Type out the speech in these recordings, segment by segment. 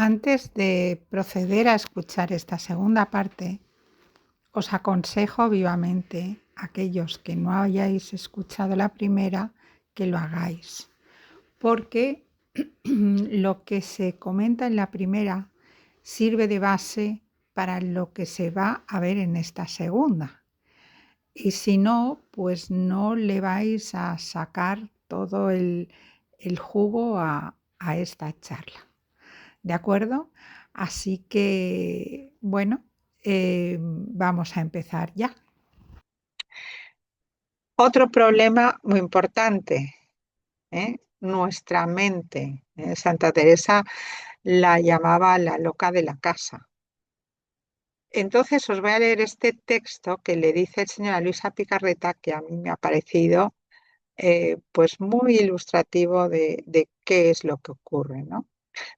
Antes de proceder a escuchar esta segunda parte, os aconsejo vivamente, aquellos que no hayáis escuchado la primera, que lo hagáis, porque lo que se comenta en la primera sirve de base para lo que se va a ver en esta segunda. Y si no, pues no le vais a sacar todo el jugo a esta charla. ¿De acuerdo? Así que, bueno, vamos a empezar ya. Otro problema muy importante, nuestra mente. Santa Teresa la llamaba la loca de la casa. Entonces os voy a leer este texto que le dice el señor a Luisa Picarreta, que a mí me ha parecido pues muy ilustrativo de qué es lo que ocurre, ¿no?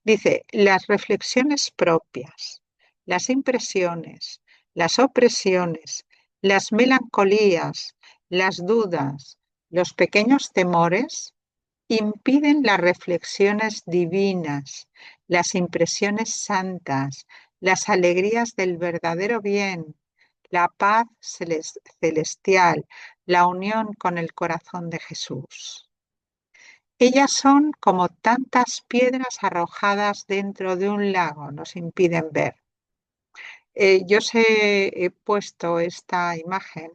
Dice, las reflexiones propias, las impresiones, las opresiones, las melancolías, las dudas, los pequeños temores impiden las reflexiones divinas, las impresiones santas, las alegrías del verdadero bien, la paz celestial, la unión con el corazón de Jesús. Ellas son como tantas piedras arrojadas dentro de un lago, nos impiden ver. Yo os he puesto esta imagen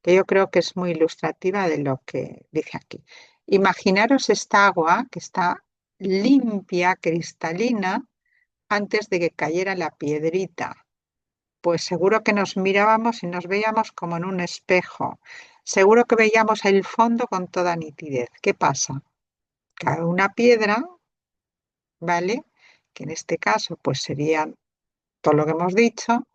que yo creo que es muy ilustrativa de lo que dice aquí. Imaginaros esta agua que está limpia, cristalina, antes de que cayera la piedrita. Pues seguro que nos mirábamos y nos veíamos como en un espejo. Seguro que veíamos el fondo con toda nitidez. ¿Qué pasa? Cae una piedra, ¿vale? Que en este caso pues serían todo lo que hemos dicho.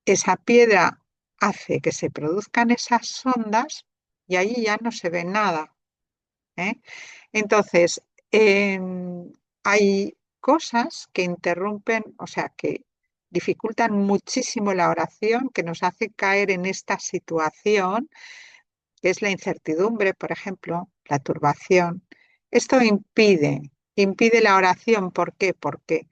Esa piedra hace que se produzcan esas ondas y allí ya no se ve nada, ¿eh? Entonces, hay cosas que interrumpen, o sea, que dificultan muchísimo la oración, que nos hace caer en esta situación, que es la incertidumbre, por ejemplo, la turbación. Esto impide la oración. ¿Por qué? Porque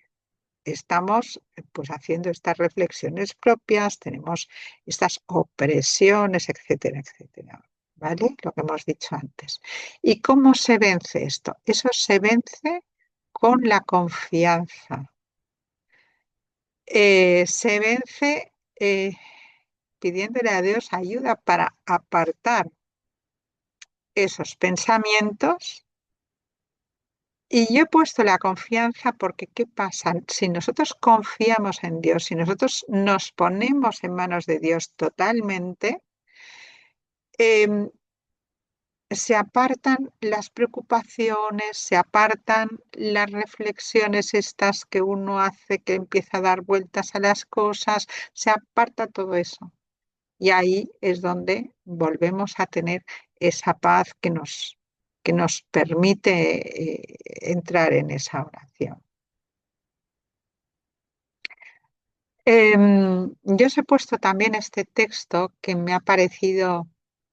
estamos pues haciendo estas reflexiones propias, tenemos estas opresiones, etcétera, etcétera. ¿Vale? Lo que hemos dicho antes. ¿Y cómo se vence esto? Eso se vence con la confianza. Se vence pidiéndole a Dios ayuda para apartar esos pensamientos. Y yo he puesto la confianza porque, ¿qué pasa? Si nosotros confiamos en Dios, si nosotros nos ponemos en manos de Dios totalmente, em, se apartan las preocupaciones, se apartan las reflexiones estas que uno hace, que empieza a dar vueltas a las cosas, se aparta todo eso. Y ahí es donde volvemos a tener esa paz que nos permite entrar en esa oración. Yo os he puesto también este texto que me ha parecido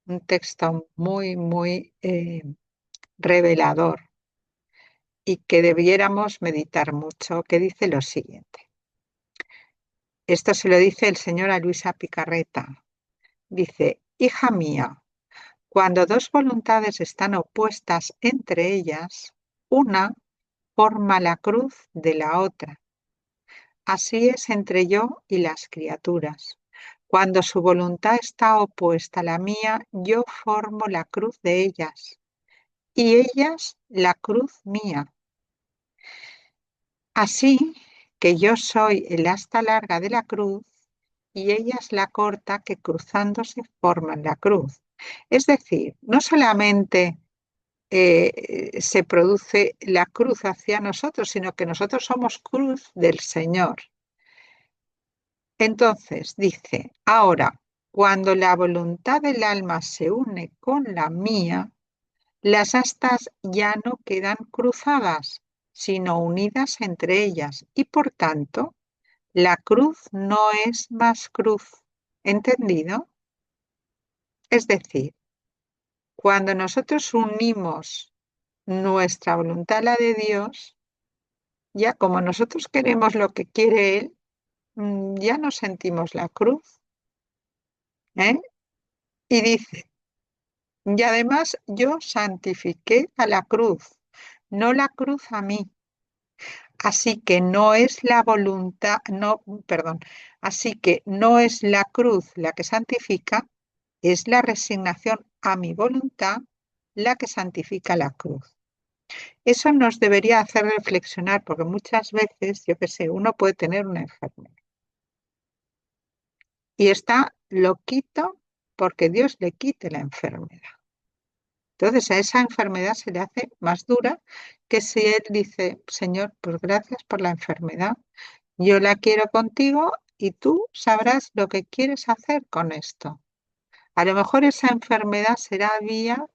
un texto muy, muy revelador y que debiéramos meditar mucho, que dice lo siguiente. Esto se lo dice el señor a Luisa Picarreta. Dice, hija mía, cuando dos voluntades están opuestas entre ellas, una forma la cruz de la otra. Así es entre yo y las criaturas. Cuando su voluntad está opuesta a la mía, yo formo la cruz de ellas y ellas la cruz mía. Así que yo soy el asta larga de la cruz y ellas la corta que cruzándose forman la cruz. Es decir, no solamente se produce la cruz hacia nosotros, sino que nosotros somos cruz del Señor. Entonces dice, ahora, cuando la voluntad del alma se une con la mía, las astas ya no quedan cruzadas, sino unidas entre ellas, y por tanto, la cruz no es más cruz. ¿Entendido? Es decir, cuando nosotros unimos nuestra voluntad a la de Dios, ya como nosotros queremos lo que quiere Él, ya no sentimos la cruz. ¿eh? Y dice, y además yo santifiqué a la cruz, no la cruz a mí. Así que no es la voluntad, no, perdón, así que no es la cruz la que santifica, es la resignación a mi voluntad la que santifica la cruz. Eso nos debería hacer reflexionar, porque muchas veces, yo qué sé, uno puede tener una enfermedad y está loquito porque Dios le quite la enfermedad. Entonces a esa enfermedad se le hace más dura que si él dice, Señor, pues gracias por la enfermedad, yo la quiero contigo y tú sabrás lo que quieres hacer con esto. A lo mejor esa enfermedad será vía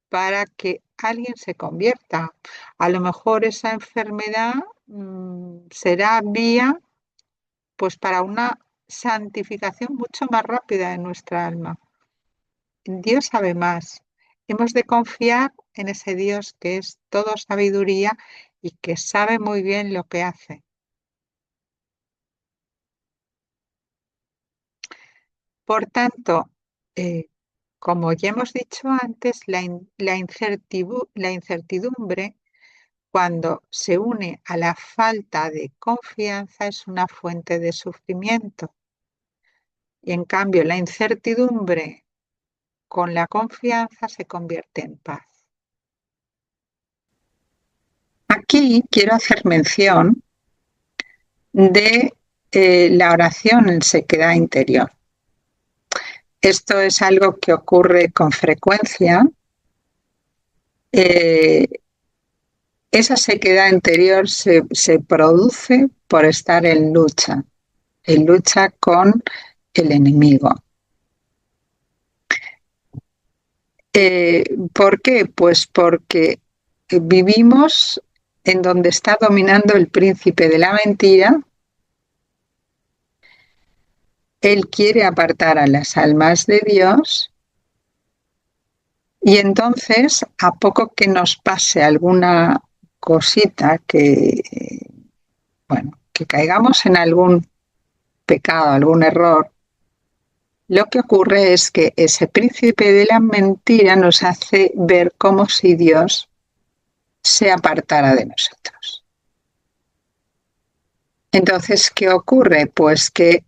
para que alguien se convierta. A lo mejor esa enfermedad será vía pues para una santificación mucho más rápida de nuestra alma. Dios sabe más. Hemos de confiar en ese Dios que es todo sabiduría y que sabe muy bien lo que hace. Por tanto, como ya hemos dicho antes, la incertidumbre, cuando se une a la falta de confianza, es una fuente de sufrimiento. Y en cambio, la incertidumbre con la confianza se convierte en paz. Aquí quiero hacer mención de la oración en sequedad interior. Esto es algo que ocurre con frecuencia. Esa sequedad interior se produce por estar en lucha con el enemigo. ¿Por qué? Pues porque vivimos en donde está dominando el príncipe de la mentira. Él quiere apartar a las almas de Dios y entonces, a poco que nos pase alguna cosita que caigamos en algún pecado, algún error, lo que ocurre es que ese príncipe de la mentira nos hace ver como si Dios se apartara de nosotros. Entonces, ¿qué ocurre? Pues que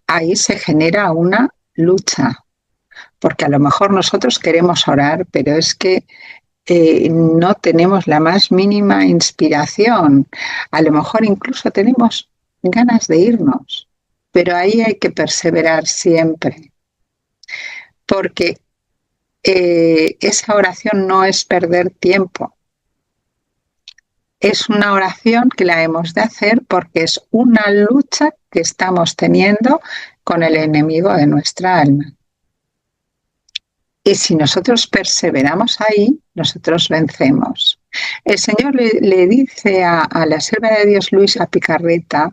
ahí se genera una lucha, porque a lo mejor nosotros queremos orar, pero es que no tenemos la más mínima inspiración. A lo mejor incluso tenemos ganas de irnos, pero ahí hay que perseverar siempre, porque esa oración no es perder tiempo. Es una oración que la hemos de hacer porque es una lucha que estamos teniendo con el enemigo de nuestra alma. Y si nosotros perseveramos ahí, nosotros vencemos. El Señor le dice a la sierva de Dios, Luisa Picarreta,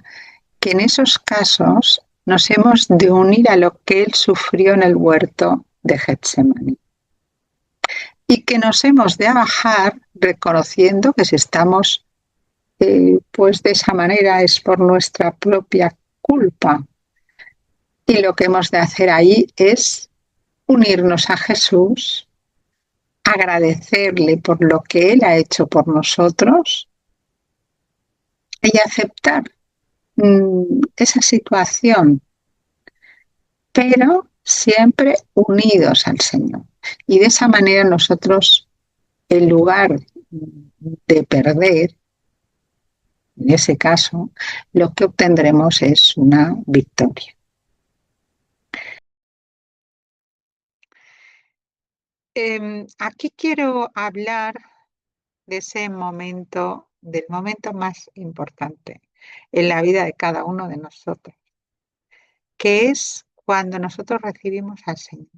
que en esos casos nos hemos de unir a lo que Él sufrió en el huerto de Getsemaní. Y que nos hemos de abajar reconociendo que si estamos pues de esa manera es por nuestra propia culpa. Y lo que hemos de hacer ahí es unirnos a Jesús, agradecerle por lo que Él ha hecho por nosotros y aceptar esa situación, pero siempre unidos al Señor. Y de esa manera nosotros, en lugar de perder, en ese caso, lo que obtendremos es una victoria. Aquí quiero hablar de ese momento, del momento más importante en la vida de cada uno de nosotros, que es cuando nosotros recibimos al Señor,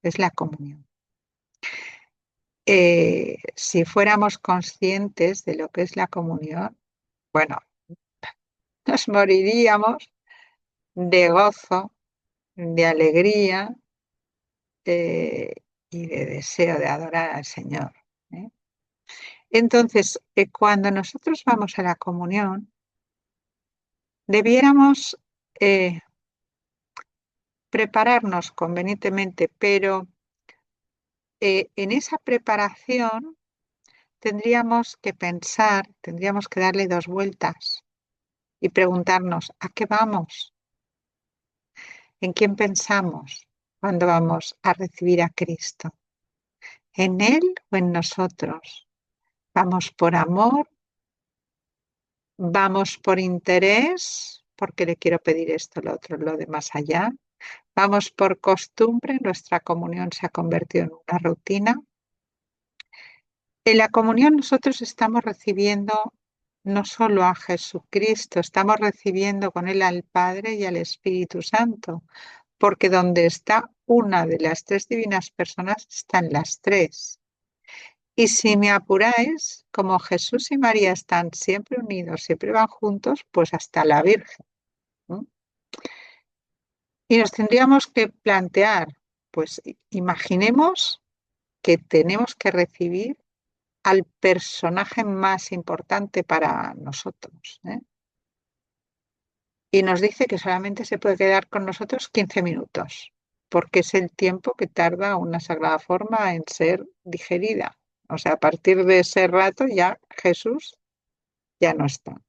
es la comunión. Si fuéramos conscientes de lo que es la comunión, bueno, nos moriríamos de gozo, de alegría y de deseo de adorar al Señor. Entonces, cuando nosotros vamos a la comunión, debiéramos prepararnos convenientemente, pero en esa preparación tendríamos que pensar, tendríamos que darle 2 vueltas y preguntarnos, ¿a qué vamos? ¿En quién pensamos cuando vamos a recibir a Cristo? ¿En Él o en nosotros? ¿Vamos por amor? ¿Vamos por interés? Porque le quiero pedir esto, lo otro, lo de más allá. ¿Vamos por costumbre? Nuestra comunión se ha convertido en una rutina. En la comunión nosotros estamos recibiendo no solo a Jesucristo, estamos recibiendo con Él al Padre y al Espíritu Santo, porque donde está una de las 3 divinas personas están las 3. Y si me apuráis, como Jesús y María están siempre unidos, siempre van juntos, pues hasta la Virgen, ¿no? Y nos tendríamos que plantear, pues imaginemos que tenemos que recibir al personaje más importante para nosotros, ¿eh? Y nos dice que solamente se puede quedar con nosotros 15 minutos, porque es el tiempo que tarda una sagrada forma en ser digerida. O sea, a partir de ese rato ya Jesús ya no está.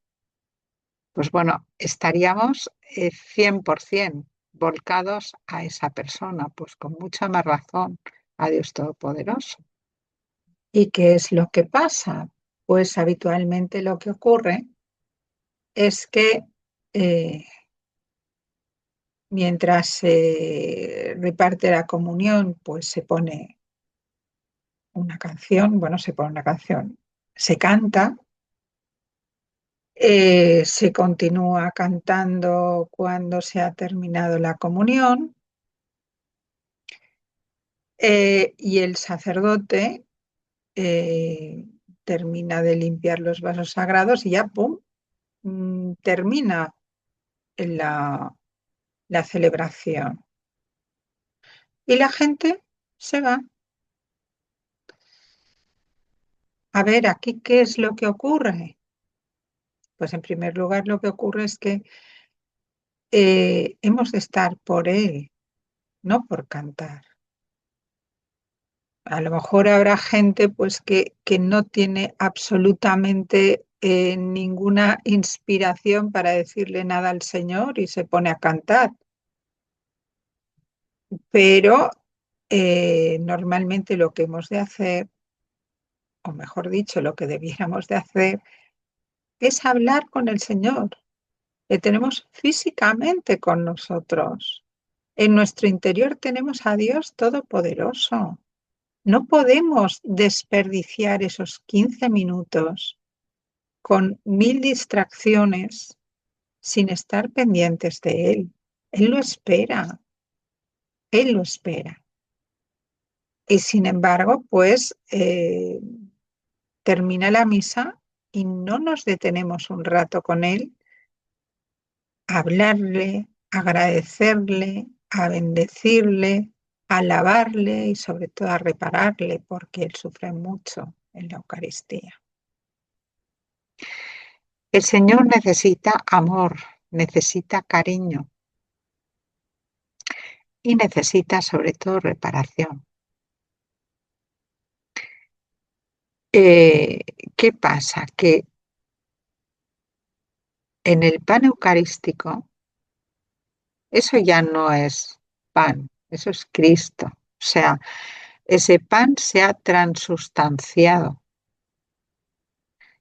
Pues bueno, estaríamos 100% volcados a esa persona, pues con mucha más razón, a Dios Todopoderoso. ¿Y qué es lo que pasa? Pues habitualmente lo que ocurre es que eh, mientras se reparte la comunión, pues se pone una canción, bueno, se pone una canción, se canta, se continúa cantando cuando se ha terminado la comunión, y el sacerdote eh, termina de limpiar los vasos sagrados y ya, ¡pum!, termina la, la celebración. Y la gente se va. A ver, aquí, ¿qué es lo que ocurre? Pues en primer lugar, lo que ocurre es que hemos de estar por Él, no por cantar. A lo mejor habrá gente pues que no tiene absolutamente ninguna inspiración para decirle nada al Señor y se pone a cantar, pero normalmente lo que hemos de hacer, o mejor dicho, lo que debiéramos de hacer, es hablar con el Señor. Le tenemos físicamente con nosotros. En nuestro interior tenemos a Dios Todopoderoso. No podemos desperdiciar esos 15 minutos con 1000 distracciones sin estar pendientes de Él. Él lo espera, Él lo espera. Y sin embargo, pues termina la misa y no nos detenemos un rato con Él a hablarle, a agradecerle, a bendecirle, a alabarle y sobre todo a repararle porque Él sufre mucho en la Eucaristía. El Señor necesita amor, necesita cariño y necesita sobre todo reparación. Eh, ¿Qué pasa? Que en el pan eucarístico eso ya no es pan, eso es Cristo. O sea, ese pan se ha transustanciado.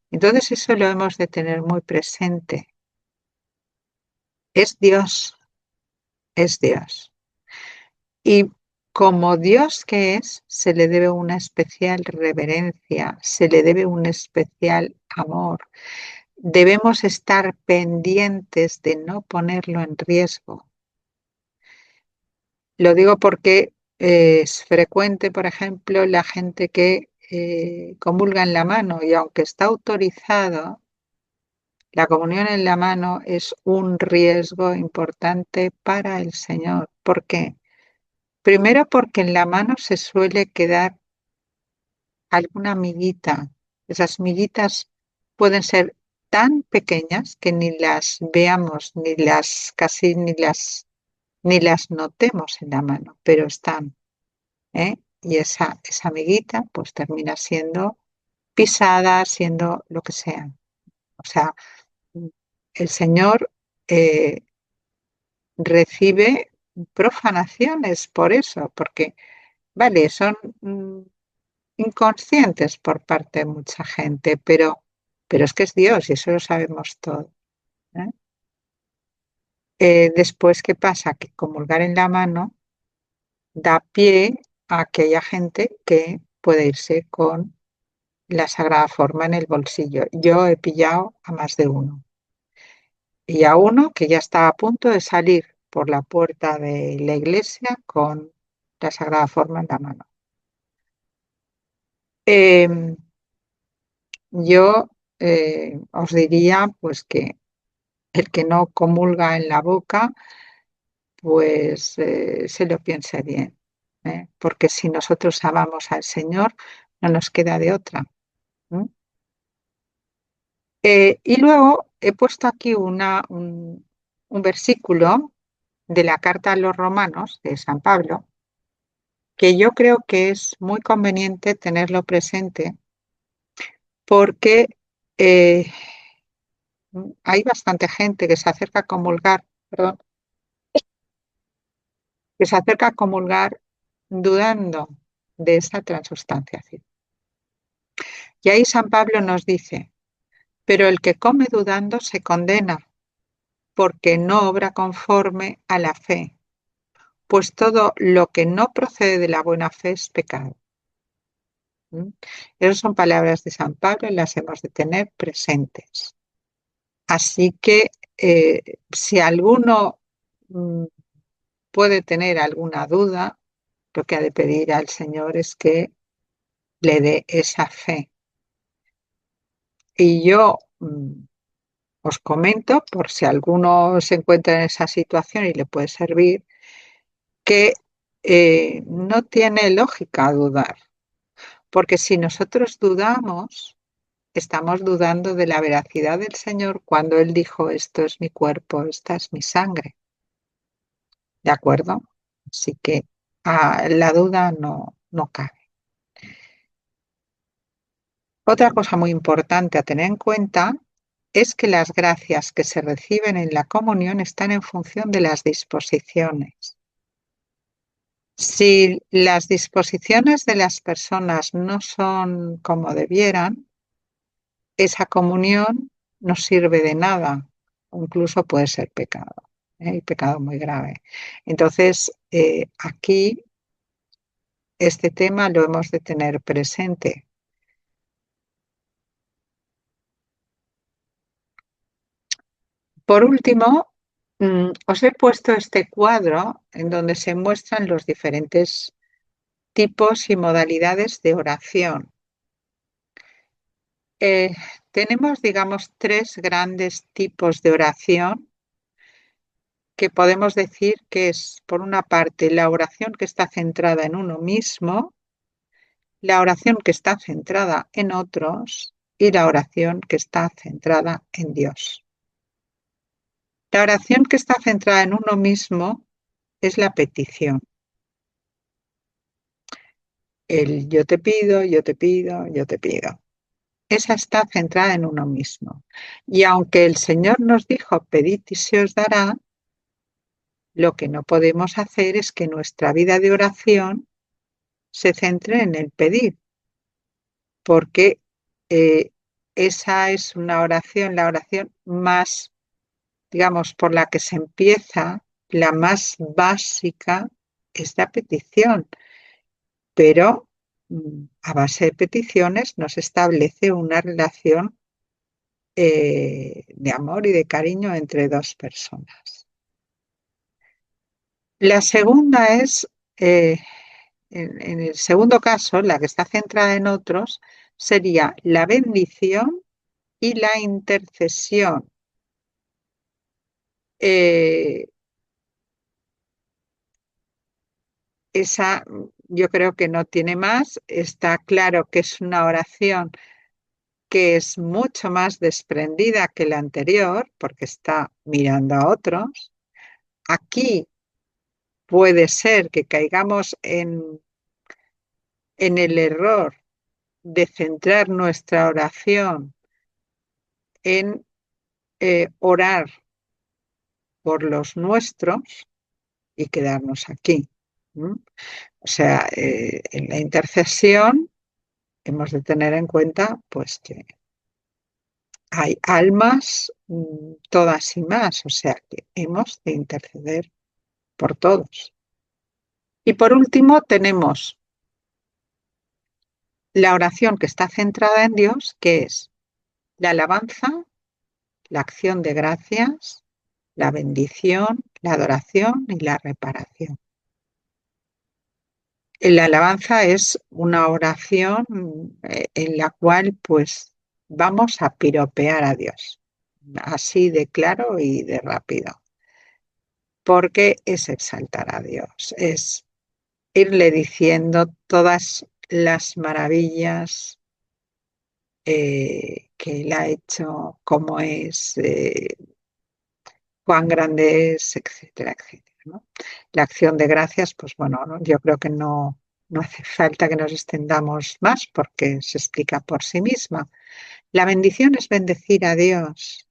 Entonces eso lo hemos de tener muy presente. Es Dios, es Dios. Y como Dios que es, se le debe una especial reverencia, se le debe un especial amor. Debemos estar pendientes de no ponerlo en riesgo. Lo digo porque es frecuente, por ejemplo, la gente que comulga en la mano y aunque está autorizado, la comunión en la mano es un riesgo importante para el Señor. ¿Por qué? Primero porque en la mano se suele quedar alguna amiguita Esas miguitas pueden ser tan pequeñas que ni las veamos, ni las notemos en la mano, pero están, ¿eh? Y esa miguita pues termina siendo pisada, siendo lo que sea. O sea, el Señor eh, recibe profanaciones por eso, porque, vale, son inconscientes por parte de mucha gente, pero es que es Dios y eso lo sabemos todo. ¿Eh? Después, ¿qué pasa? Que comulgar en la mano da pie a que haya gente que puede irse con la Sagrada Forma en el bolsillo. Yo he pillado a más de uno. Y a uno que ya está a punto de salir por la puerta de la iglesia con la Sagrada Forma en la mano. Em, yo os diría pues que el que no comulga en la boca, pues se lo piense bien, ¿eh? Porque si nosotros amamos al Señor, no nos queda de otra. ¿Eh? Y luego he puesto aquí un versículo de la carta a los Romanos de San Pablo, que yo creo que es muy conveniente tenerlo presente porque eh, hay bastante gente que se acerca a comulgar, perdón, que se acerca a comulgar dudando de esa transustanciación. Y ahí San Pablo nos dice, pero el que come dudando se condena, porque no obra conforme a la fe, pues todo lo que no procede de la buena fe es pecado. ¿Mm? Esas son palabras de San Pablo y las hemos de tener presentes. Así que si alguno mm, puede tener alguna duda, lo que ha de pedir al Señor es que le dé esa fe. Y yo os comento, por si alguno se encuentra en esa situación y le puede servir, que no tiene lógica dudar, porque si nosotros dudamos, estamos dudando de la veracidad del Señor cuando Él dijo, esto es mi cuerpo, esta es mi sangre, ¿de acuerdo? Así que la duda no cabe. Otra cosa muy importante a tener en cuenta es que las gracias que se reciben en la comunión están en función de las disposiciones. Si las disposiciones de las personas no son como debieran, esa comunión no sirve de nada, o incluso puede ser pecado, ¿eh? Y pecado muy grave. Entonces, aquí este tema lo hemos de tener presente. Por último, os he puesto este cuadro en donde se muestran los diferentes tipos y modalidades de oración. Eh, tenemos, digamos, tres grandes tipos de oración que podemos decir que es, por una parte, la oración que está centrada en uno mismo, la oración que está centrada en otros y la oración que está centrada en Dios. La oración que está centrada en uno mismo es la petición. El yo te pido, yo te pido, yo te pido. Esa está centrada en uno mismo. Y aunque el Señor nos dijo, pedid y se os dará, lo que no podemos hacer es que nuestra vida de oración se centre en el pedir, porque eh, esa es una oración, la oración más, digamos, por la que se empieza, la más básica, es la petición, pero a base de peticiones nos establece una relación de amor y de cariño entre dos personas. La segunda es, en el segundo caso, la que está centrada en otros, sería la bendición y la intercesión. Eh, esa yo creo que no tiene más. Está claro que es una oración que es mucho más desprendida que la anterior, porque está mirando a otros. Aquí puede ser que caigamos en el error de centrar nuestra oración en orar por los nuestros y quedarnos aquí. ¿Mm? O sea, en la intercesión hemos de tener en cuenta pues que hay almas todas y más, o sea que hemos de interceder por todos. Y por último tenemos la oración que está centrada en Dios, que es la alabanza, la acción de gracias, la bendición, la adoración y la reparación. La alabanza es una oración en la cual pues vamos a piropear a Dios, así de claro y de rápido, porque es exaltar a Dios, es irle diciendo todas las maravillas que Él ha hecho, cómo es, cuán grande es, etcétera, etcétera, ¿no? La acción de gracias, pues bueno, ¿no? Yo creo que no hace falta que nos extendamos más porque se explica por sí misma. La bendición es bendecir a Dios.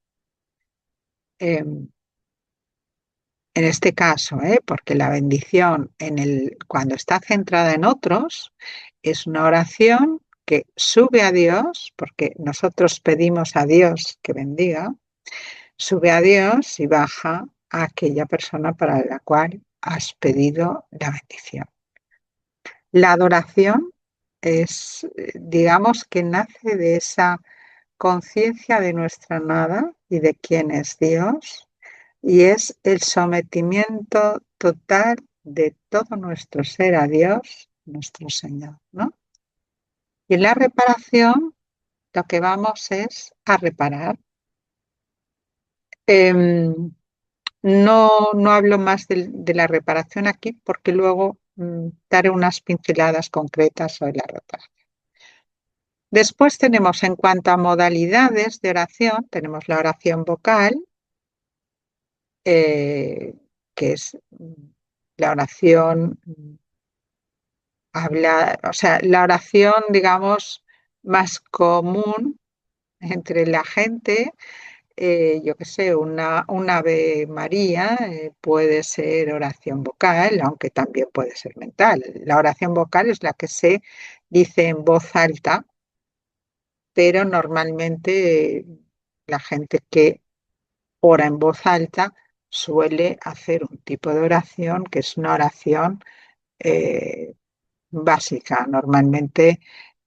eh, en este caso, porque la bendición cuando está centrada en otros es una oración que sube a Dios, porque nosotros pedimos a Dios que bendiga, sube a Dios y baja a aquella persona para la cual has pedido la bendición. La adoración es, digamos, que nace de esa conciencia de nuestra nada y de quién es Dios, y es el sometimiento total de todo nuestro ser a Dios, nuestro Señor, ¿no? Y en la reparación lo que vamos es a reparar. Em, no hablo más de la reparación aquí porque luego daré unas pinceladas concretas sobre la reparación. Después tenemos, en cuanto a modalidades de oración, tenemos la oración vocal, eh, que es la oración o sea, la oración, digamos, más común entre la gente. Yo qué sé, una Ave María puede ser oración vocal, aunque también puede ser mental. La oración vocal es la que se dice en voz alta, pero normalmente la gente que ora en voz alta suele hacer un tipo de oración que es una oración eh, básica. Normalmente,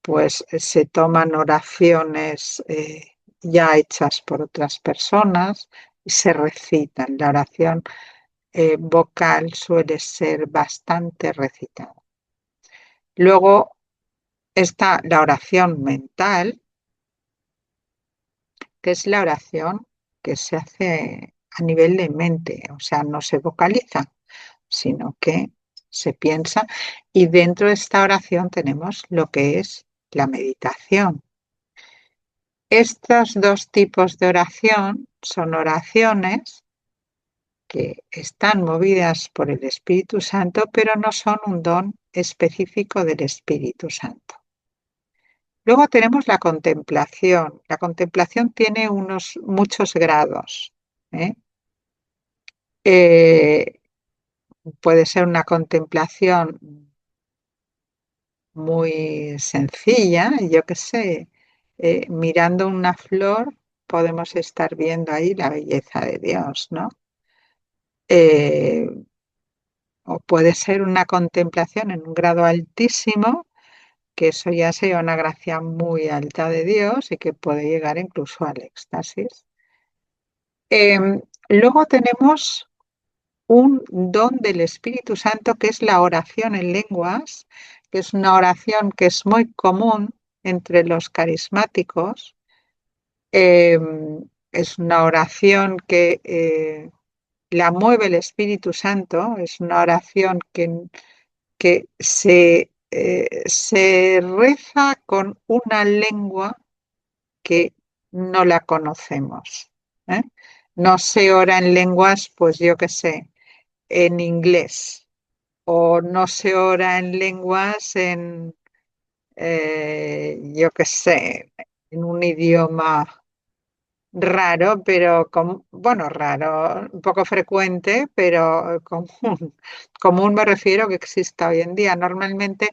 pues se toman oraciones ya hechas por otras personas y se recitan. La oración vocal suele ser bastante recitada. Luego está la oración mental, que es la oración que se hace a nivel de mente, o sea, no se vocaliza, sino que se piensa. Y dentro de esta oración tenemos lo que es la meditación. Estos dos tipos de oración son oraciones que están movidas por el Espíritu Santo, pero no son un don específico del Espíritu Santo. Luego tenemos la contemplación. La contemplación tiene muchos grados. ¿eh? Eh, Puede ser una contemplación muy sencilla, yo qué sé, mirando una flor podemos estar viendo ahí la belleza de Dios, ¿no? Eh, o puede ser una contemplación en un grado altísimo, que eso ya sea una gracia muy alta de Dios y que puede llegar incluso al éxtasis. Luego tenemos un don del Espíritu Santo que es la oración en lenguas, que es una oración que es muy común entre los carismáticos. Eh, es una oración que la mueve el Espíritu Santo, es una oración que se reza con una lengua porque no la conocemos, ¿eh? No se ora en lenguas, pues yo qué sé, en inglés, o no se ora en lenguas en, yo qué sé, en un idioma raro, pero bueno, raro, un poco frecuente, pero común. Común me refiero que exista hoy en día. Normalmente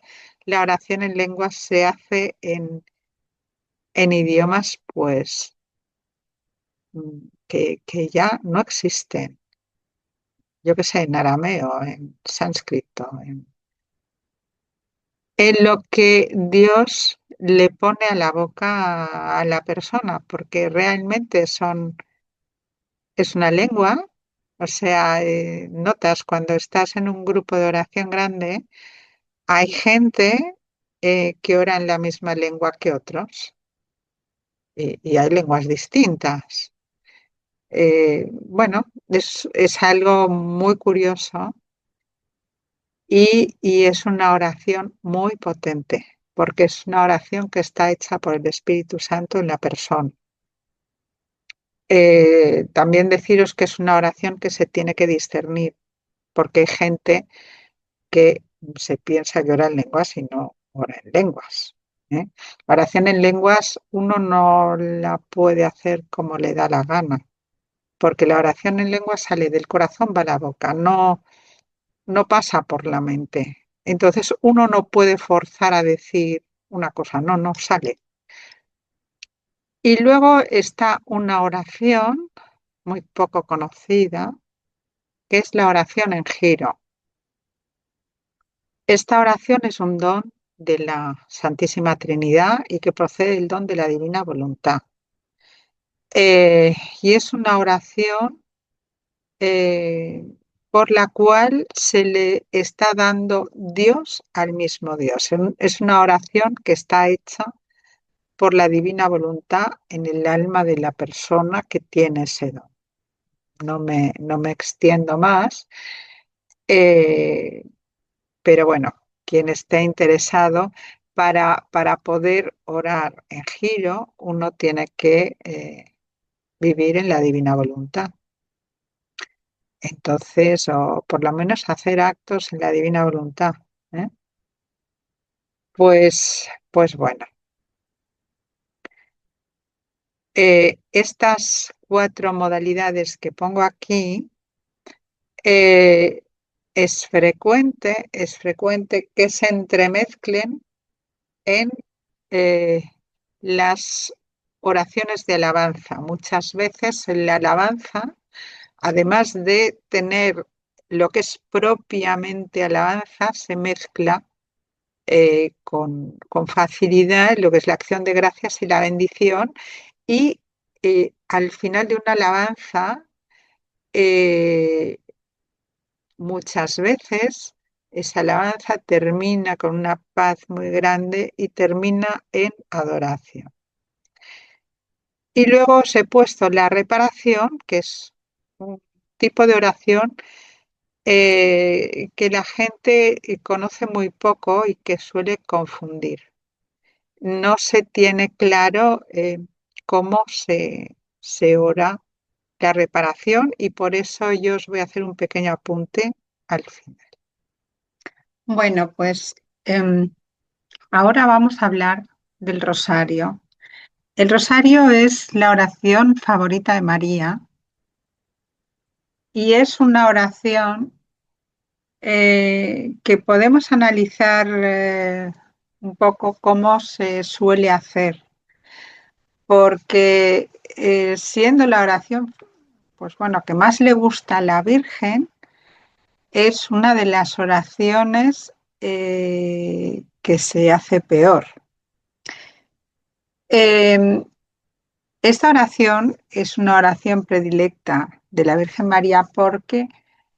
la oración en lenguas se hace en idiomas, pues, que ya no existen. Yo qué sé, en arameo, en sánscrito, en lo que Dios le pone a la boca a la persona, porque realmente es una lengua. O sea, notas cuando estás en un grupo de oración grande, hay gente que ora en la misma lengua que otros y hay lenguas distintas. Bueno, es algo muy curioso y es una oración muy potente, porque es una oración que está hecha por el Espíritu Santo en la persona. También deciros que es una oración que se tiene que discernir, porque hay gente que se piensa que ora en lenguas y no ora en lenguas, ¿eh? La oración en lenguas uno no la puede hacer como le da la gana, porque la oración en lenguas sale del corazón, va a la boca, no pasa por la mente. Entonces uno no puede forzar a decir una cosa, no sale. Y luego está una oración muy poco conocida, que es la oración en giro. Esta oración es un don de la Santísima Trinidad y que procede del don de la divina voluntad. Y es una oración eh, por la cual se le está dando Dios al mismo Dios. Es una oración que está hecha por la divina voluntad en el alma de la persona que tiene ese don. No me extiendo más, eh, pero bueno, quien esté interesado, para poder orar en giro, uno tiene que vivir en la divina voluntad. Entonces, o por lo menos hacer actos en la divina voluntad, ¿eh? Pues bueno, estas 4 modalidades que pongo aquí, eh, es frecuente que se entremezclen en eh, las oraciones de alabanza. Muchas veces en la alabanza, además de tener lo que es propiamente alabanza, se mezcla con facilidad lo que es la acción de gracias y la bendición. Y al final de una alabanza, eh, muchas veces esa alabanza termina con una paz muy grande y termina en adoración. Y luego os he puesto la reparación, que es un tipo de oración que la gente conoce muy poco y que suele confundir. No se tiene claro cómo se ora la reparación y por eso yo os voy a hacer un pequeño apunte al final. Bueno, pues ahora vamos a hablar del rosario. El rosario es la oración favorita de María y es una oración que podemos analizar un poco cómo se suele hacer, porque siendo la oración, pues bueno, que más le gusta a la Virgen, es una de las oraciones que se hace peor. Eh, Esta oración es una oración predilecta de la Virgen María porque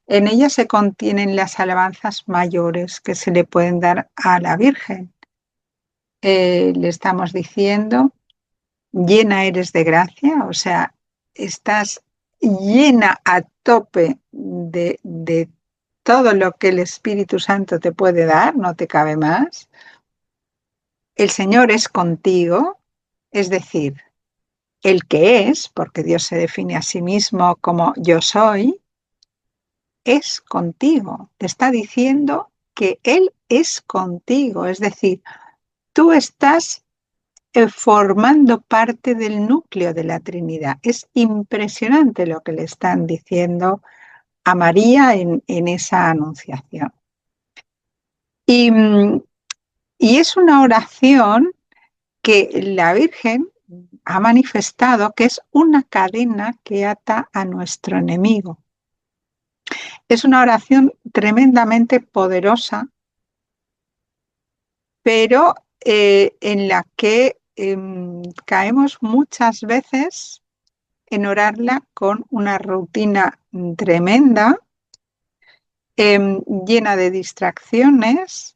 en ella se contienen las alabanzas mayores que se le pueden dar a la Virgen. Le estamos diciendo, llena eres de gracia, o sea, estás llena a tope de todo lo que el Espíritu Santo te puede dar, no te cabe más. El Señor es contigo, es decir, el que es, porque Dios se define a sí mismo como yo soy, es contigo. Te está diciendo que Él es contigo. Es decir, tú estás formando parte del núcleo de la Trinidad. Es impresionante lo que le están diciendo a María en esa anunciación. Y, y es una oración que la Virgen ha manifestado que es una cadena que ata a nuestro enemigo. Es una oración tremendamente poderosa, pero en la que caemos muchas veces en orarla con una rutina tremenda, llena de distracciones.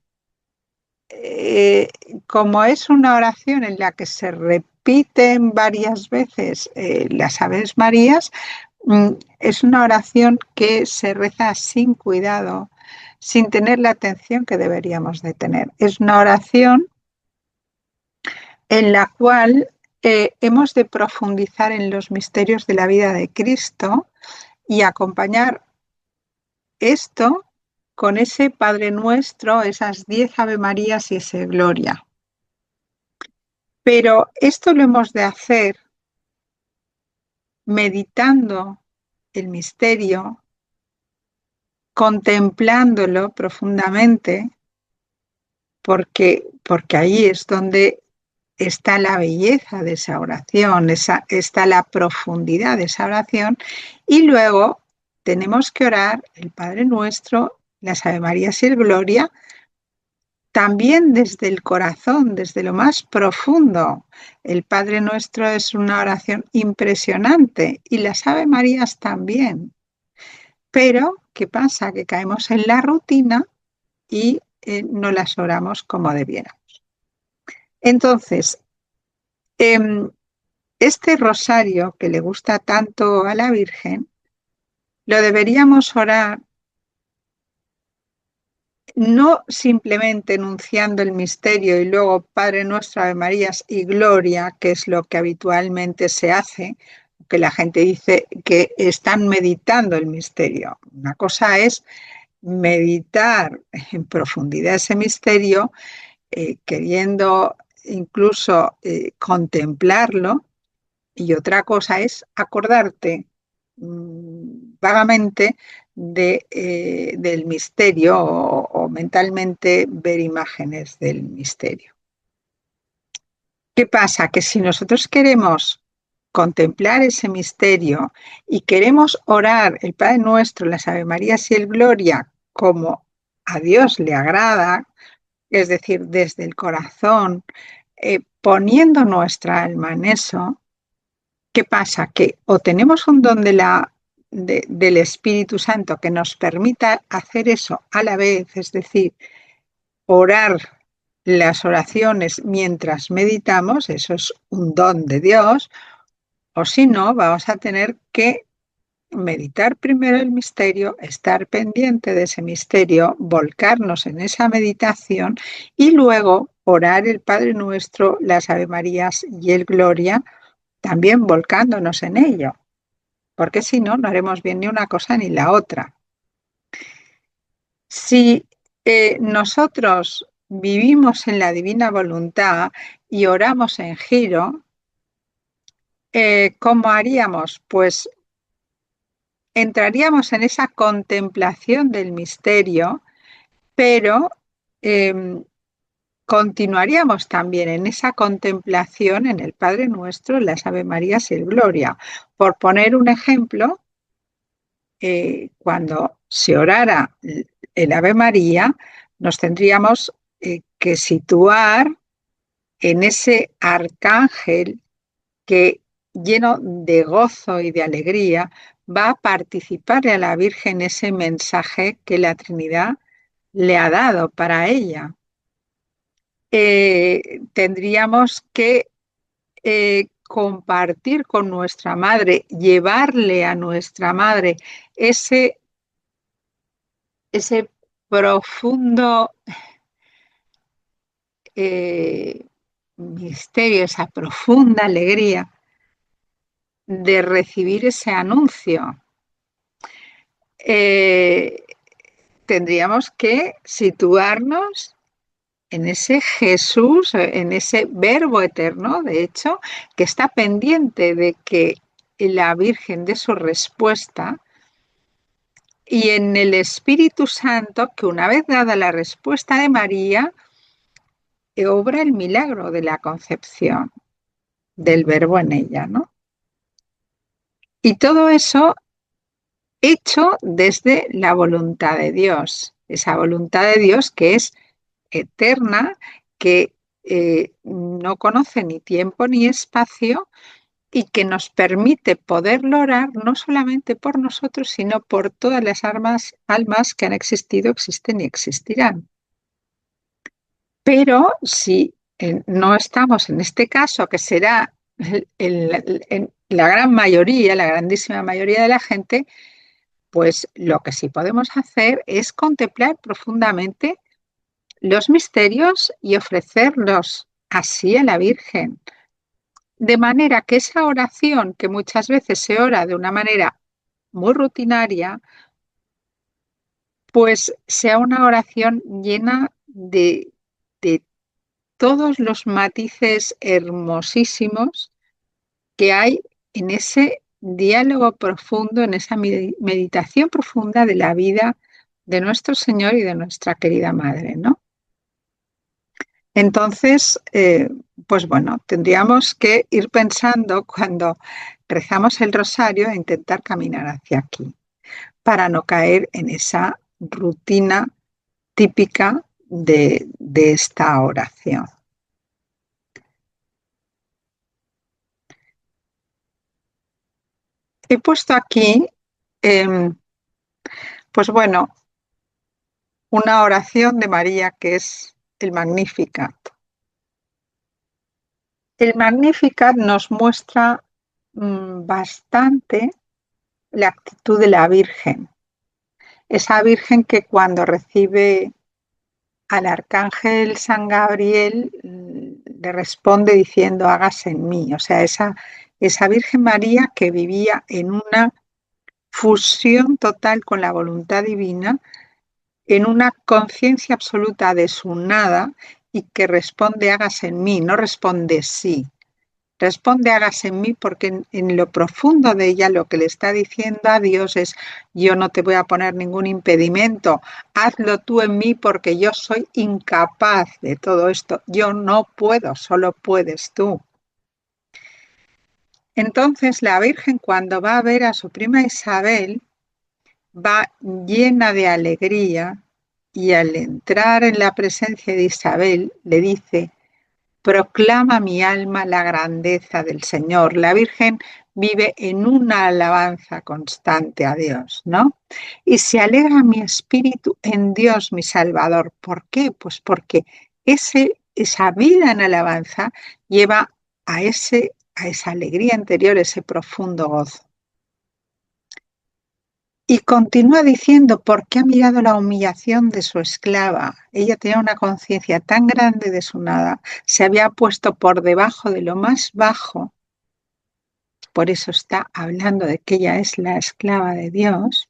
eh, Como es una oración en la que se repiten varias veces las Aves Marías, es una oración que se reza sin cuidado, sin tener la atención que deberíamos de tener. Es una oración en la cual hemos de profundizar en los misterios de la vida de Cristo y acompañar esto con ese Padre Nuestro, esas 10 Ave Marías y ese Gloria. Pero esto lo hemos de hacer meditando el misterio, contemplándolo profundamente, porque ahí es donde está la belleza de esa oración, está la profundidad de esa oración, y luego tenemos que orar el Padre Nuestro, las Ave Marías y el Gloria, también desde el corazón, desde lo más profundo. El Padre Nuestro es una oración impresionante y las Ave Marías también. Pero, ¿qué pasa? Que caemos en la rutina y no las oramos como debiéramos. Entonces, em, este rosario que le gusta tanto a la Virgen, lo deberíamos orar no simplemente enunciando el misterio y luego Padre Nuestro, Ave Marías y Gloria, que es lo que habitualmente se hace, que la gente dice que están meditando el misterio. Una cosa es meditar en profundidad ese misterio, queriendo incluso contemplarlo, y otra cosa es acordarte vagamente del misterio o mentalmente ver imágenes del misterio. ¿Qué pasa? Que si nosotros queremos contemplar ese misterio y queremos orar el Padre Nuestro, las Ave Marías y el Gloria como a Dios le agrada, es decir, desde el corazón, poniendo nuestra alma en eso, ¿qué pasa? Que o tenemos un don del Espíritu Santo que nos permita hacer eso a la vez, es decir, orar las oraciones mientras meditamos, eso es un don de Dios, o si no, vamos a tener que meditar primero el misterio, estar pendiente de ese misterio, volcarnos en esa meditación y luego orar el Padre Nuestro, las Ave Marías y el Gloria, también volcándonos en ello, porque si no, no haremos bien ni una cosa ni la otra. Si nosotros vivimos en la divina voluntad y oramos en giro, ¿cómo haríamos? Pues entraríamos en esa contemplación del misterio, pero eh, continuaríamos también en esa contemplación en el Padre Nuestro, las Ave Marías y el Gloria. Por poner un ejemplo, cuando se orara el Ave María, nos tendríamos que situar en ese arcángel que, lleno de gozo y de alegría, va a participarle a la Virgen ese mensaje que la Trinidad le ha dado para ella. Tendríamos que compartir con nuestra madre, llevarle a nuestra madre ese, ese profundo misterio, esa profunda alegría de recibir ese anuncio. Tendríamos que situarnos en ese Jesús, en ese Verbo eterno, de hecho, que está pendiente de que la Virgen dé su respuesta, y en el Espíritu Santo, que una vez dada la respuesta de María, obra el milagro de la concepción del Verbo en ella, ¿no? Y todo eso hecho desde la voluntad de Dios, esa voluntad de Dios que es eterna, que no conoce ni tiempo ni espacio y que nos permite poderlo orar no solamente por nosotros, sino por todas las almas que han existido, existen y existirán. Pero si no estamos en este caso, que será la gran mayoría, la grandísima mayoría de la gente, pues lo que sí podemos hacer es contemplar profundamente los misterios y ofrecerlos así a la Virgen. De manera que esa oración, que muchas veces se ora de una manera muy rutinaria, pues sea una oración llena de todos los matices hermosísimos que hay en ese diálogo profundo, en esa meditación profunda de la vida de nuestro Señor y de nuestra querida Madre, ¿no? Entonces, pues bueno, tendríamos que ir pensando cuando rezamos el rosario e intentar caminar hacia aquí, para no caer en esa rutina típica de esta oración. He puesto aquí, pues bueno, una oración de María que es el Magnificat. El Magnificat nos muestra bastante la actitud de la Virgen. Esa Virgen que cuando recibe al arcángel San Gabriel le responde diciendo hágase en mí. O sea, esa Virgen María que vivía en una fusión total con la voluntad divina, en una conciencia absoluta de su nada y que responde hágase en mí, no responde sí. Responde hágase en mí porque en lo profundo de ella lo que le está diciendo a Dios es yo no te voy a poner ningún impedimento, hazlo tú en mí porque yo soy incapaz de todo esto, yo no puedo, solo puedes tú. Entonces la Virgen cuando va a ver a su prima Isabel va llena de alegría y al entrar en la presencia de Isabel le dice proclama mi alma la grandeza del Señor. La Virgen vive en una alabanza constante a Dios, ¿no? Y se alegra mi espíritu en Dios, mi Salvador. ¿Por qué? Pues porque esa vida en alabanza lleva a esa alegría interior, ese profundo gozo. Y continúa diciendo, ¿por qué ha mirado la humillación de su esclava? Ella tenía una conciencia tan grande de su nada, se había puesto por debajo de lo más bajo, por eso está hablando de que ella es la esclava de Dios,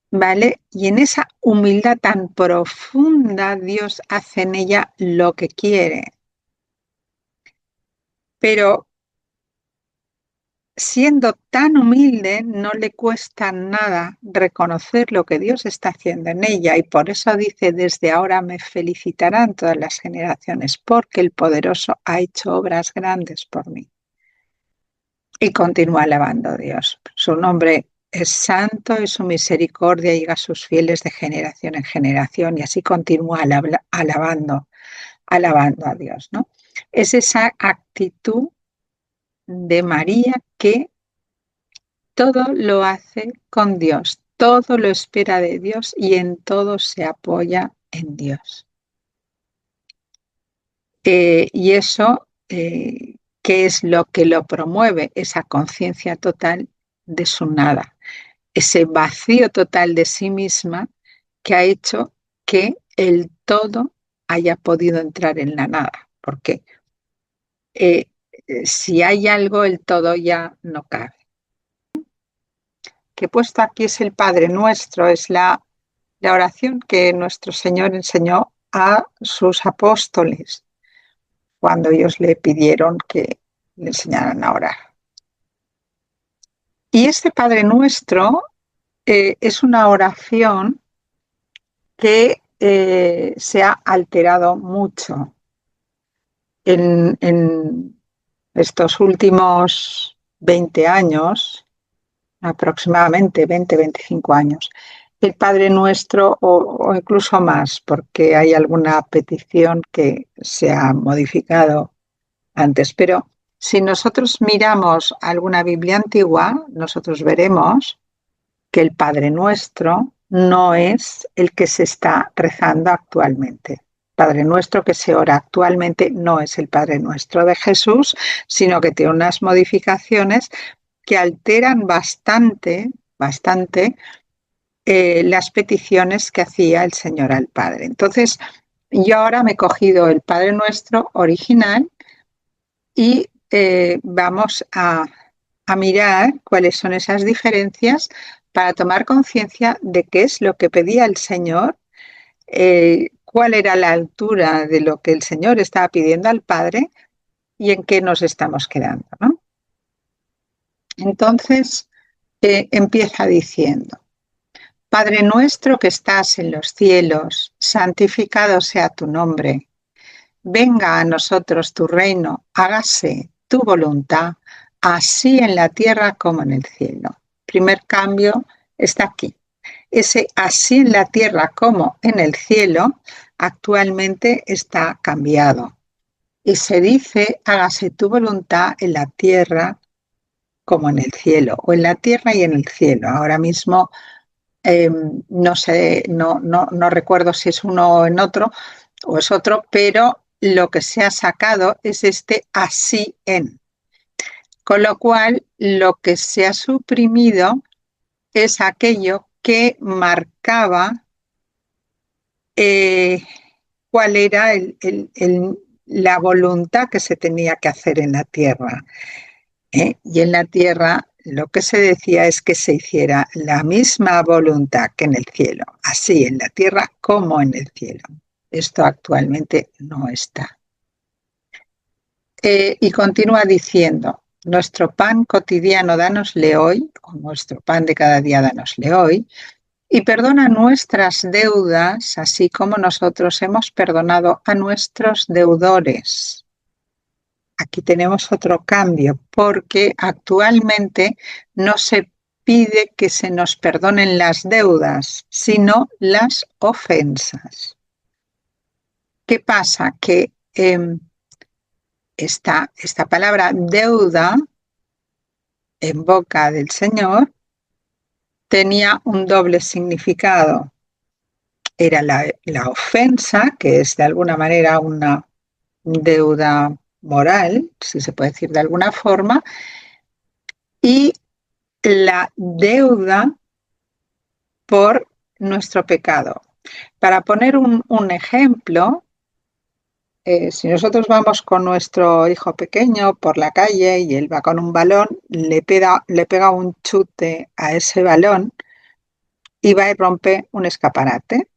¿vale? Y en esa humildad tan profunda, Dios hace en ella lo que quiere. Pero siendo tan humilde, no le cuesta nada reconocer lo que Dios está haciendo en ella y por eso dice, desde ahora me felicitarán todas las generaciones, porque el poderoso ha hecho obras grandes por mí. Y continúa alabando a Dios. Su nombre es santo y su misericordia llega a sus fieles de generación en generación y así continúa alabando a Dios, ¿no? Es esa actitud de María que todo lo hace con Dios, todo lo espera de Dios y en todo se apoya en Dios. Y eso, ¿qué es lo que lo promueve? Esa conciencia total de su nada, ese vacío total de sí misma que ha hecho que el todo haya podido entrar en la nada. Porque si hay algo, el todo ya no cabe. Que he puesto aquí es el Padre Nuestro, es la oración que nuestro Señor enseñó a sus apóstoles cuando ellos le pidieron que le enseñaran a orar. Y este Padre Nuestro es una oración que se ha alterado mucho en estos últimos 20 años, aproximadamente 20, 25 años. El Padre Nuestro o incluso más, porque hay alguna petición que se ha modificado antes. Pero si nosotros miramos alguna Biblia antigua, nosotros veremos que el Padre Nuestro no es el que se está rezando actualmente. Padre Nuestro que se ora actualmente no es el Padre Nuestro de Jesús, sino que tiene unas modificaciones que alteran bastante las peticiones que hacía el Señor al Padre. Entonces, yo ahora me he cogido el Padre Nuestro original y vamos a mirar cuáles son esas diferencias para tomar conciencia de qué es lo que pedía el Señor, cuál era la altura de lo que el Señor estaba pidiendo al Padre y en qué nos estamos quedando, ¿no? Entonces, empieza diciendo: Padre nuestro que estás en los cielos, santificado sea tu nombre. Venga a nosotros tu reino, hágase tu voluntad, así en la tierra como en el cielo. Primer cambio está aquí. Ese así en la tierra como en el cielo actualmente está cambiado. Y se dice, hágase tu voluntad en la tierra como en el cielo, o en la tierra y en el cielo. Ahora mismo no sé, no recuerdo si es uno o en otro o es otro, pero lo que se ha sacado es este así en. Con lo cual, lo que se ha suprimido es aquello que marcaba cuál era la voluntad que se tenía que hacer en la tierra. Y en la tierra lo que se decía es que se hiciera la misma voluntad que en el cielo, así en la tierra como en el cielo. Esto actualmente no está. Y continúa diciendo: nuestro pan cotidiano dánosle hoy, o nuestro pan de cada día dánosle hoy, y perdona nuestras deudas, así como nosotros hemos perdonado a nuestros deudores. Aquí tenemos otro cambio, porque actualmente no se pide que se nos perdonen las deudas, sino las ofensas. ¿Qué pasa? Que esta palabra deuda en boca del Señor tenía un doble significado. Era la ofensa, que es de alguna manera una deuda moral, si se puede decir de alguna forma, y la deuda por nuestro pecado. Para poner un ejemplo, si nosotros vamos con nuestro hijo pequeño por la calle y él va con un balón, le pega un chute a ese balón y va y rompe un escaparate.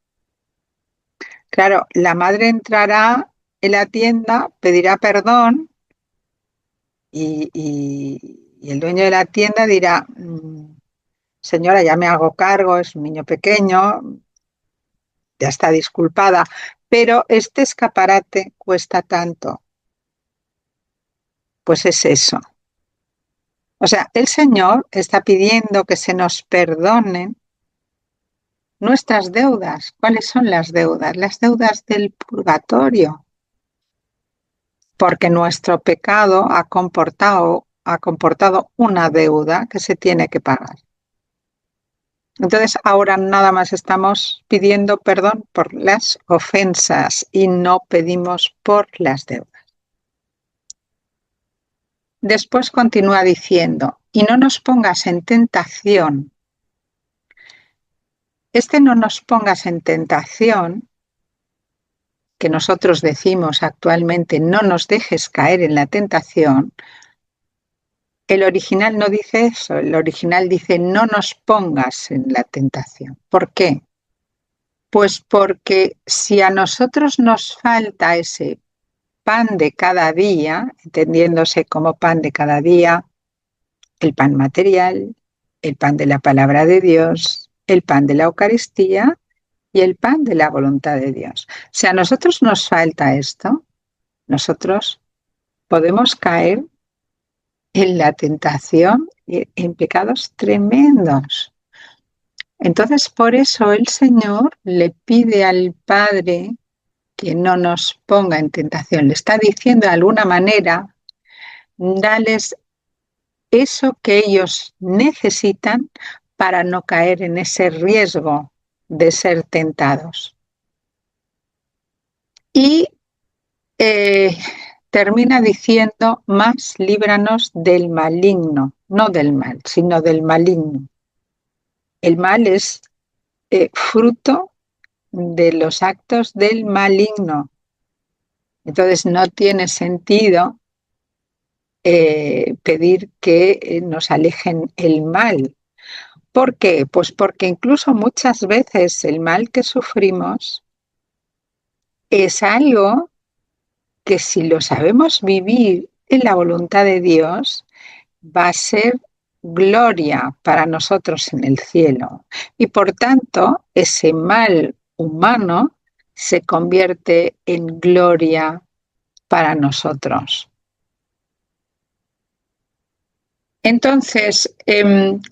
Claro, la madre entrará en la tienda, pedirá perdón y el dueño de la tienda dirá: señora, ya me hago cargo, es un niño pequeño, ya está disculpada, pero este escaparate cuesta tanto. Pues es eso. O sea, el Señor está pidiendo que se nos perdonen nuestras deudas. ¿Cuáles son las deudas? Las deudas del purgatorio. Porque nuestro pecado ha comportado una deuda que se tiene que pagar. Entonces, ahora nada más estamos pidiendo perdón por las ofensas y no pedimos por las deudas. Después continúa diciendo: y no nos pongas en tentación. No nos pongas en tentación que nosotros decimos actualmente no nos dejes caer en la tentación, el original no dice eso, el original dice no nos pongas en la tentación. ¿Por qué? Pues porque si a nosotros nos falta ese pan de cada día, entendiéndose como pan de cada día, el pan material, el pan de la palabra de Dios, el pan de la Eucaristía y el pan de la voluntad de Dios. Si a nosotros nos falta esto, nosotros podemos caer en la tentación y en pecados tremendos. Entonces, por eso el Señor le pide al Padre que no nos ponga en tentación. Le está diciendo de alguna manera, dales eso que ellos necesitan para no caer en ese riesgo de ser tentados. Y termina diciendo, más líbranos del maligno, no del mal, sino del maligno. El mal es fruto de los actos del maligno. Entonces no tiene sentido pedir que nos alejen el mal. ¿Por qué? Pues porque incluso muchas veces el mal que sufrimos es algo que si lo sabemos vivir en la voluntad de Dios, va a ser gloria para nosotros en el cielo. Y por tanto, ese mal humano se convierte en gloria para nosotros. Entonces,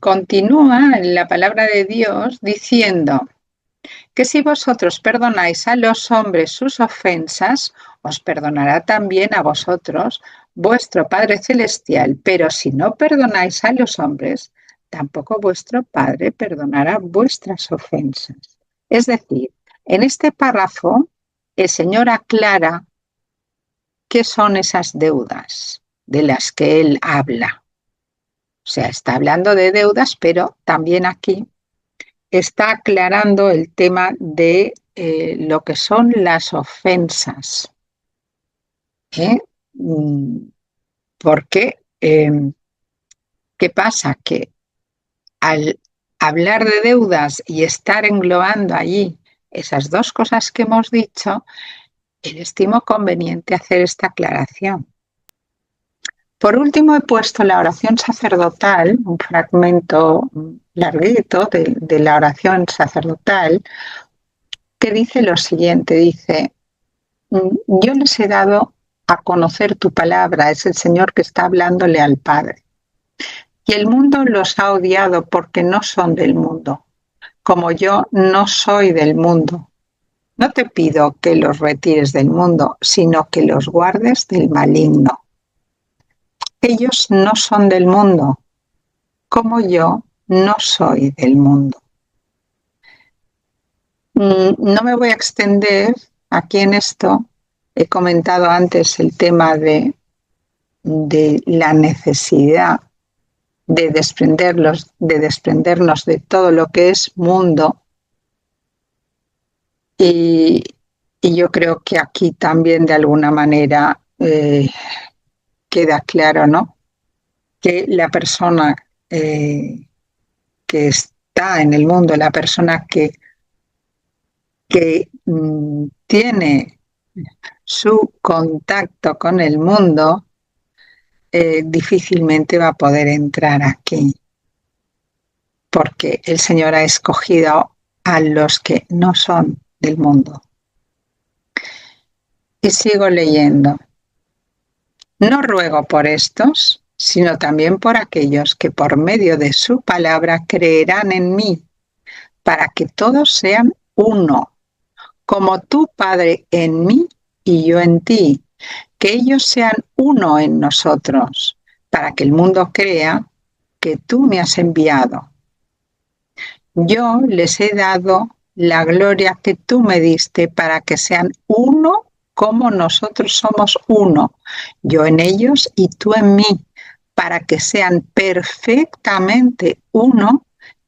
continúa la palabra de Dios diciendo que si vosotros perdonáis a los hombres sus ofensas, os perdonará también a vosotros vuestro Padre Celestial. Pero si no perdonáis a los hombres, tampoco vuestro Padre perdonará vuestras ofensas. Es decir, en este párrafo, el Señor aclara qué son esas deudas de las que Él habla. O sea, está hablando de deudas, pero también aquí está aclarando el tema de lo que son las ofensas. Porque, ¿qué pasa? Que al hablar de deudas y estar englobando allí esas dos cosas que hemos dicho, estimo conveniente hacer esta aclaración. Por último, he puesto la oración sacerdotal, un fragmento larguito de la oración sacerdotal, que dice lo siguiente, dice, yo les he dado a conocer tu palabra, es el Señor que está hablándole al Padre. Y el mundo los ha odiado porque no son del mundo, como yo no soy del mundo. No te pido que los retires del mundo, sino que los guardes del maligno. Ellos no son del mundo, como yo no soy del mundo. No me voy a extender aquí en esto. He comentado antes el tema de la necesidad de desprendernos de todo lo que es mundo. Y yo creo que aquí también de alguna manera queda claro, ¿no? Que la persona que está en el mundo, la persona que tiene su contacto con el mundo, difícilmente va a poder entrar aquí, porque el Señor ha escogido a los que no son del mundo. Y sigo leyendo. No ruego por estos, sino también por aquellos que por medio de su palabra creerán en mí, para que todos sean uno, como tú, Padre, en mí y yo en ti, que ellos sean uno en nosotros, para que el mundo crea que tú me has enviado. Yo les he dado la gloria que tú me diste para que sean uno como nosotros somos uno, yo en ellos y tú en mí, para que sean perfectamente uno,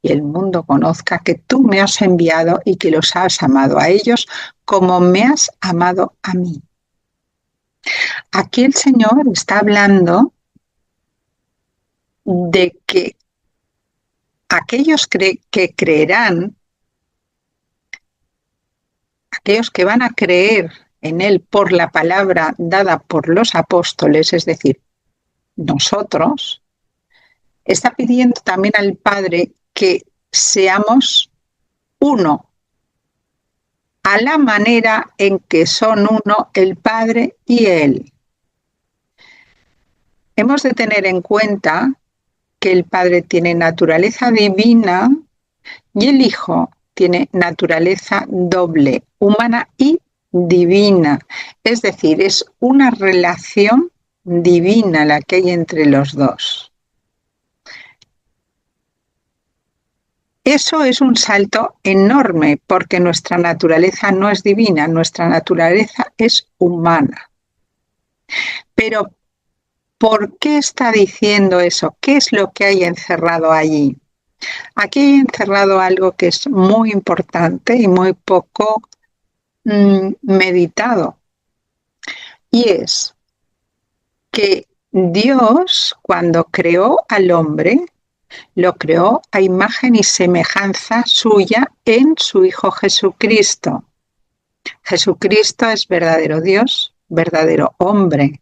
y el mundo conozca que tú me has enviado y que los has amado a ellos como me has amado a mí. Aquí el Señor está hablando de que aquellos que creerán, aquellos que van a creer en Él por la palabra dada por los apóstoles, es decir, nosotros, está pidiendo también al Padre que seamos uno, a la manera en que son uno el Padre y Él. Hemos de tener en cuenta que el Padre tiene naturaleza divina y el Hijo tiene naturaleza doble, humana y divina. Es decir, es una relación divina la que hay entre los dos. Eso es un salto enorme porque nuestra naturaleza no es divina, nuestra naturaleza es humana. Pero, ¿por qué está diciendo eso? ¿Qué es lo que hay encerrado allí? Aquí hay encerrado algo que es muy importante y muy poco meditado. Y es que Dios, cuando creó al hombre, lo creó a imagen y semejanza suya en su Hijo Jesucristo. Jesucristo es verdadero Dios, verdadero hombre.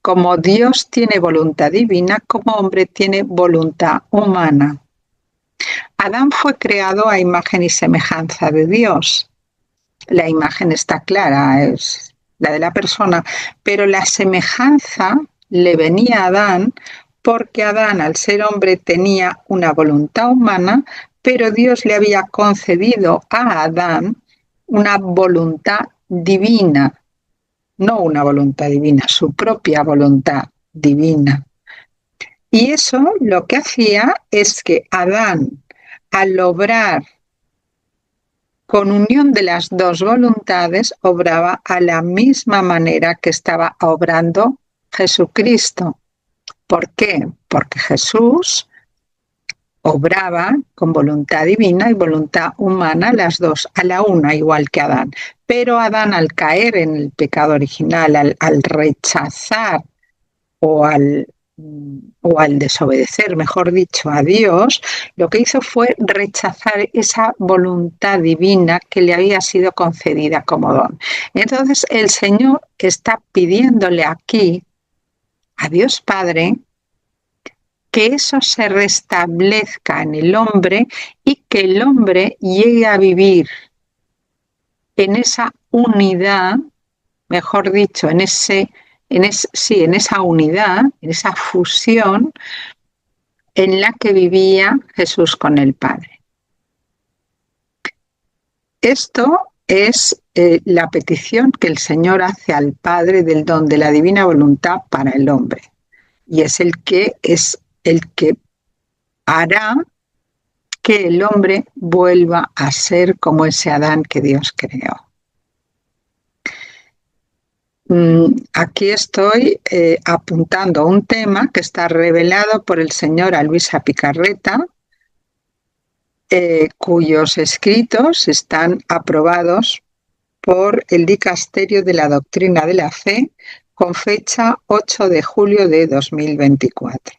Como Dios tiene voluntad divina, como hombre tiene voluntad humana. Adán fue creado a imagen y semejanza de Dios. La imagen está clara, es la de la persona, pero la semejanza le venía a Adán porque Adán, al ser hombre, tenía una voluntad humana, pero Dios le había concedido a Adán una voluntad divina, no una voluntad divina, su propia voluntad divina. Y eso lo que hacía es que Adán, al obrar con unión de las dos voluntades, obraba a la misma manera que estaba obrando Jesucristo. ¿Por qué? Porque Jesús obraba con voluntad divina y voluntad humana, las dos a la una, igual que Adán. Pero Adán, al caer en el pecado original, al rechazar o al desobedecer, mejor dicho, a Dios, lo que hizo fue rechazar esa voluntad divina que le había sido concedida como don. Entonces el Señor está pidiéndole aquí a Dios Padre que eso se restablezca en el hombre y que el hombre llegue a vivir en esa unidad, mejor dicho, en esa unidad, en esa fusión en la que vivía Jesús con el Padre. Esto es la petición que el Señor hace al Padre del don de la divina voluntad para el hombre. Y es el que hará que el hombre vuelva a ser como ese Adán que Dios creó. Aquí estoy apuntando un tema que está revelado por el señor Luisa Picarreta, cuyos escritos están aprobados por el Dicasterio de la Doctrina de la Fe con fecha 8 de julio de 2024.